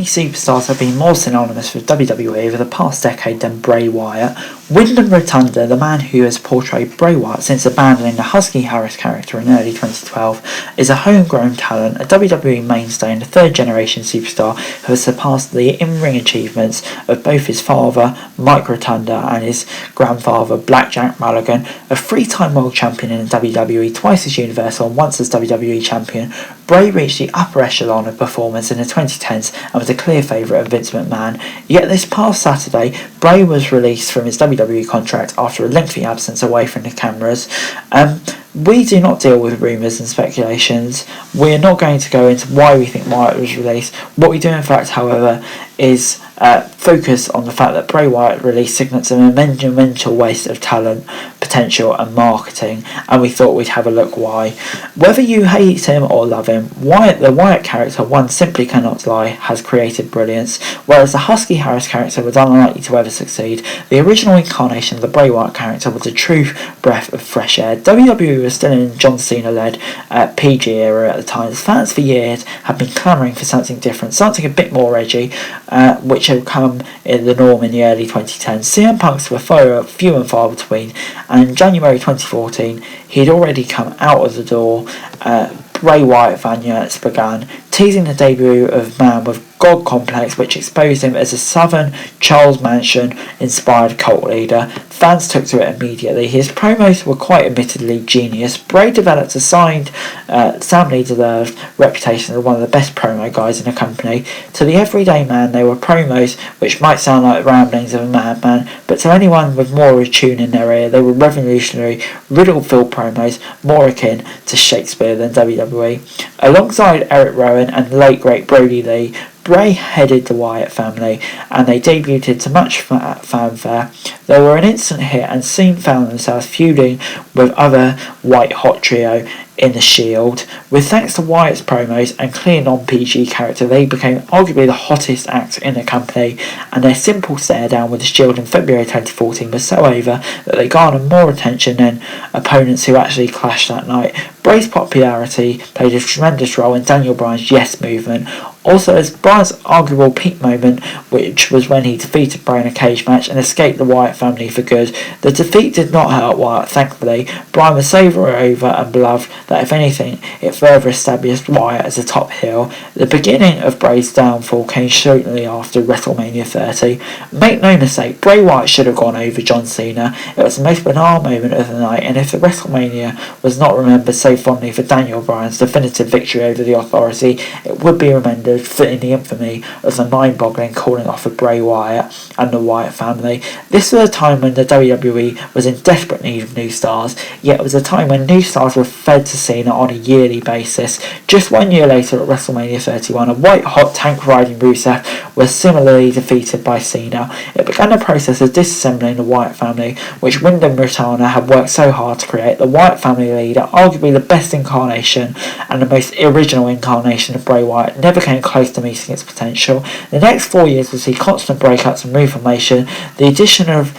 many superstars have been more synonymous with WWE over the past decade than Bray Wyatt. Wyndham Rotunda, the man who has portrayed Bray Wyatt since abandoning the Husky Harris character in early 2012, is a homegrown talent, a WWE mainstay and a third-generation superstar who has surpassed the in-ring achievements of both his father, Mike Rotunda, and his grandfather, Blackjack Mulligan. A three-time world champion in the WWE, twice as Universal and once as WWE champion, Bray reached the upper echelon of performance in the 2010s and was a clear favourite of Vince McMahon. Yet this past Saturday, Bray was released from his WWE contract after a lengthy absence away from the cameras. We do not deal with rumours and speculations. We are not going to go into why we think Wyatt was released. What we do in fact, however, is focus on the fact that Bray Wyatt release signals a monumental waste of talent, potential and marketing, and we thought we'd have a look why. Whether you hate him or love him, the Wyatt character, one simply cannot lie, has created brilliance. Whereas the Husky Harris character was unlikely to ever succeed, the original incarnation of the Bray Wyatt character was a true breath of fresh air. WWE was still in John Cena-led PG era at the time. Fans for years have been clamouring for something different, something a bit more edgy, which had come in the norm in the early 2010s. CM Punk's were few and far between, and in January 2014 he'd already come out of the door. Bray Wyatt vignettes began, teasing the debut of man with God complex, which exposed him as a Southern Charles Manson inspired cult leader. Fans took to it immediately. His promos were quite admittedly genius. Bray developed a soundly deserved reputation as one of the best promo guys in the company. To the everyday man, they were promos which might sound like ramblings of a madman, but to anyone with more of a tune in their ear, they were revolutionary, riddle-filled promos, more akin to Shakespeare than WWE. Alongside Eric Rowan and the late great Brody Lee, Bray headed the Wyatt family, and they debuted to much fanfare. They were an instant hit and soon found themselves feuding with other white-hot trio in the Shield. With thanks to Wyatt's promos and clear non-PG character, they became arguably the hottest act in the company, and their simple stare down with the Shield in February 2014 was so over that they garnered more attention than opponents who actually clashed that night. Bray's popularity played a tremendous role in Daniel Bryan's Yes movement. Also, as Bryan's arguable peak moment, which was when he defeated Bray in a cage match and escaped the Wyatt family for good, the defeat did not hurt Wyatt, thankfully. Bryan was so over and beloved that if anything, it further established Wyatt as a top heel. The beginning of Bray's downfall came shortly after WrestleMania 30. Make no mistake, Bray Wyatt should have gone over John Cena. It was the most banal moment of the night, and if the WrestleMania was not remembered so fondly for Daniel Bryan's definitive victory over the Authority, it would be remembered for in the infamy of the mind-boggling calling off of Bray Wyatt and the Wyatt family. This was a time when the WWE was in desperate need of new stars, yet it was a time when new stars were fed to Cena on a yearly basis. Just 1 year later at WrestleMania 31, a white-hot tank-riding Rusev was similarly defeated by Cena. It began a process of disassembling the Wyatt family, which Wyndham Rotunda had worked so hard to create. The Wyatt family leader, arguably the best incarnation and the most original incarnation of Bray Wyatt, never came close to meeting its potential. The next 4 years would see constant breakups and reformation, the addition of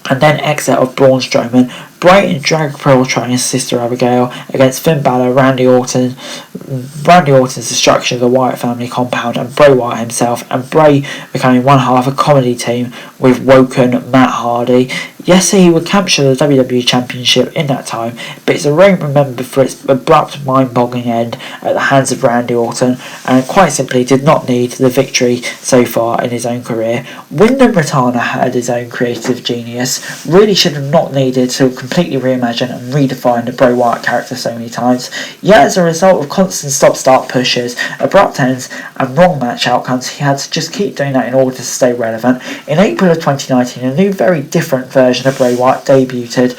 and then exit of Braun Strowman, Bray in drag portraying his sister Abigail against Finn Balor, Randy Orton's destruction of the Wyatt family compound, and Bray Wyatt himself, and Bray becoming one half a comedy team with Woken Matt Hardy. Yes, he would capture the WWE Championship in that time, but it's a reign remembered for its abrupt, mind-boggling end at the hands of Randy Orton, and quite simply did not need the victory so far in his own career. Wyndham Rotunda had his own creative genius, really should have not needed to completely reimagine and redefine the Bray Wyatt character so many times, yet as a result of constant stop-start pushes, abrupt ends and wrong match outcomes, he had to just keep doing that in order to stay relevant. In April of 2019, a new, very different version of Bray Wyatt debuted,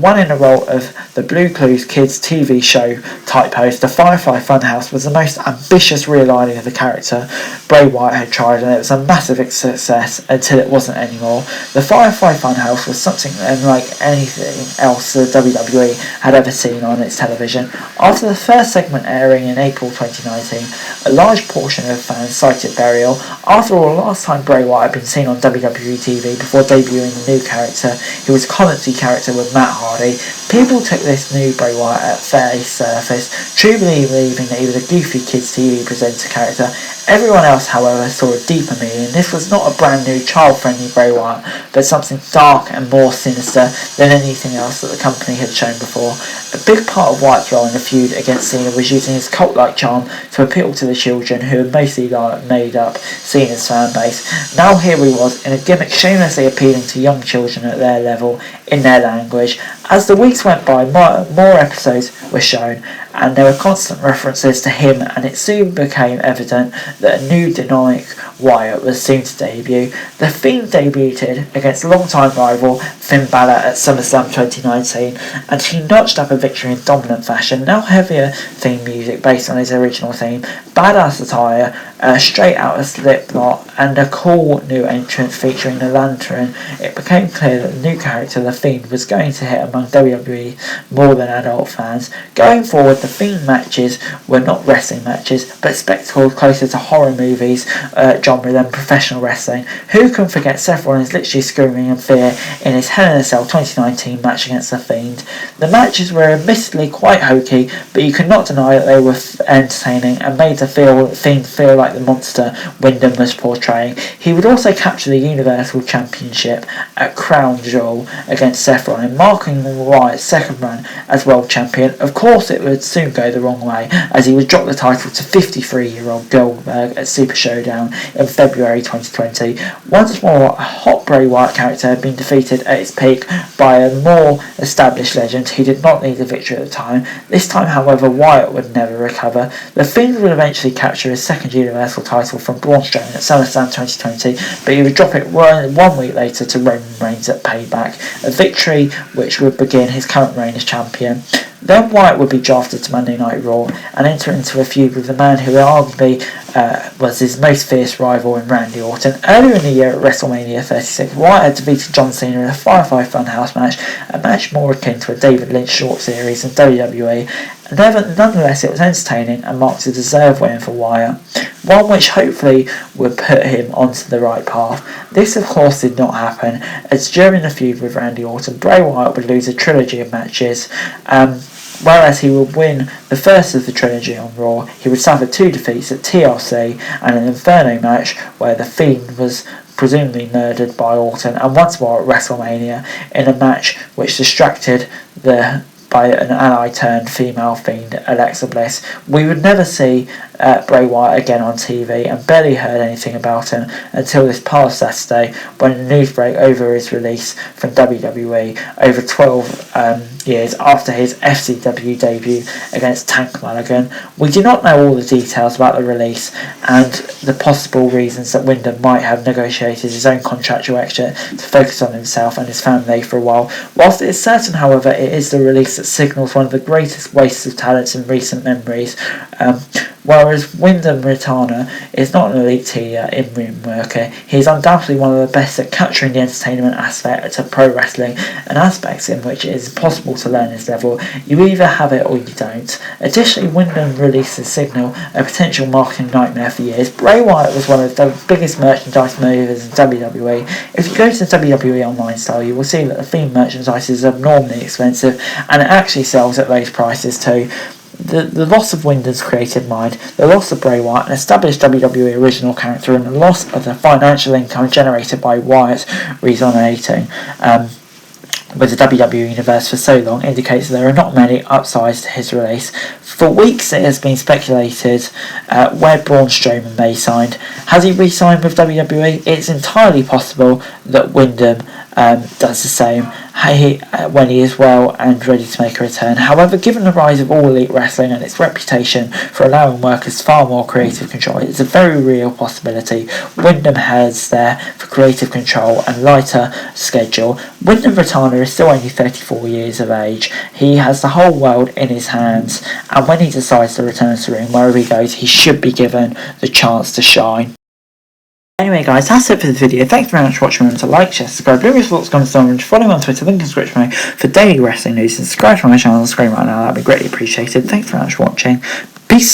one in the role of the Blue Clues Kids TV show type host. The Firefly Funhouse was the most ambitious realigning of the character Bray Wyatt had tried, and it was a massive success until it wasn't anymore. The Firefly Funhouse was something unlike anything else the WWE had ever seen on its television. After the first segment aired, airing in April 2019, a large portion of fans cited burial. After all, last time Bray Wyatt had been seen on WWE TV before debuting a new character, he was a commentary character with Matt Hardy. People took this new Bray Wyatt at face surface, truly believing that he was a goofy kids TV presenter character. Everyone else, however, saw a deeper meaning. This was not a brand new child-friendly Bray Wyatt, but something dark and more sinister than anything else that the company had shown before. A big part of Wyatt's role in the feud against Cena was using his cult-like charm to appeal to the children, who had mostly made up Cena's fan base. Now here he was, in a gimmick shamelessly appealing to young children at their level, in their language. As the weeks went by, more episodes were shown, and there were constant references to him, and it soon became evident that a new dynamic Wyatt was soon to debut. The Fiend debuted against longtime rival Finn Balor at SummerSlam 2019, and he notched up a victory in dominant fashion. Now heavier theme music based on his original theme, badass attire, straight out of Slipknot, and a cool new entrance featuring the Lantern. It became clear that the new character, the Fiend, was going to hit among WWE more than adult fans. Going forward, the Fiend matches were not wrestling matches, but spectacles closer to horror movies genre than professional wrestling. Who can forget Seth Rollins literally screaming in fear in his Hell in a Cell 2019 match against the Fiend? The matches were admittedly quite hokey, but you could not deny that they were entertaining and made the Fiend feel like the monster Wyndham was portraying. He would also capture the Universal Championship at Crown Jewel against Seth Rollins, marking Wyatt's second run as world champion. Of course, it would soon go the wrong way, as he would drop the title to 53-year-old Goldberg at Super Showdown in February 2020. Once more, a hot Bray Wyatt character had been defeated at its peak by a more established legend who did not need a victory at the time. This time, however, Wyatt would never recover. The Fiend would eventually capture his second Universal title from Braun Strowman at SummerSlam 2020, but he would drop it 1 week later to Roman Reigns at Payback, a victory which would begin his current reign as champion. Then Wyatt would be drafted to Monday Night Raw and enter into a feud with the man who arguably was his most fierce rival in Randy Orton. Earlier in the year at WrestleMania 36, Wyatt had defeated John Cena in a Firefly Funhouse match, a match more akin to a David Lynch short series in WWE. Nonetheless, it was entertaining and marked a deserved win for Wyatt, one which hopefully would put him onto the right path. This, of course, did not happen, as during the feud with Randy Orton, Bray Wyatt would lose a trilogy of matches. Whereas he would win the first of the trilogy on Raw, he would suffer 2 defeats at TLC and an Inferno match where the Fiend was presumably murdered by Orton, and once more at WrestleMania in a match which distracted by an ally-turned-female Fiend, Alexa Bliss. We would never see Bray Wyatt again on TV, and barely heard anything about him until this past Saturday, when the news broke over his release from WWE over 12 years after his FCW debut against Tank Mulligan. We do not know all the details about the release and the possible reasons that Wyndham might have negotiated his own contractual exit to focus on himself and his family for a while. Whilst it is certain, however, it is the release that signals one of the greatest wastes of talent in recent memories. Whereas Wyndham Rotana is not an elite in-ring worker, he is undoubtedly one of the best at capturing the entertainment aspect of pro wrestling, and aspects in which it is impossible to learn his level. You either have it or you don't. Additionally, Wyndham released Signal, a potential marketing nightmare for years. Bray Wyatt was one of the biggest merchandise movers in WWE. If you go to the WWE online style, you will see that the Fiend merchandise is abnormally expensive, and it actually sells at those prices too. The loss of Wyndham's creative mind, the loss of Bray Wyatt, an established WWE original character, and the loss of the financial income generated by Wyatt resonating with the WWE Universe for so long indicates that there are not many upsides to his release. For weeks it has been speculated where Braun Strowman may sign. Has he re-signed with WWE? It's entirely possible that Wyndham does the same when he is well and ready to make a return. However, given the rise of All Elite Wrestling and its reputation for allowing workers far more creative control, it's a very real possibility Wyndham heads there for creative control and lighter schedule. Wyndham Rotana is still only 34 years of age. He has the whole world in his hands, and when he decides to return to the ring, wherever he goes, he should be given the chance to shine. Anyway guys, that's it for the video. Thanks very much for watching. Remember to like, share, subscribe, leave your thoughts, comments down, and follow me on Twitter, link in the description below for daily wrestling news, and subscribe to my channel on the screen right now. That'd be greatly appreciated. Thanks very much for watching. Peace.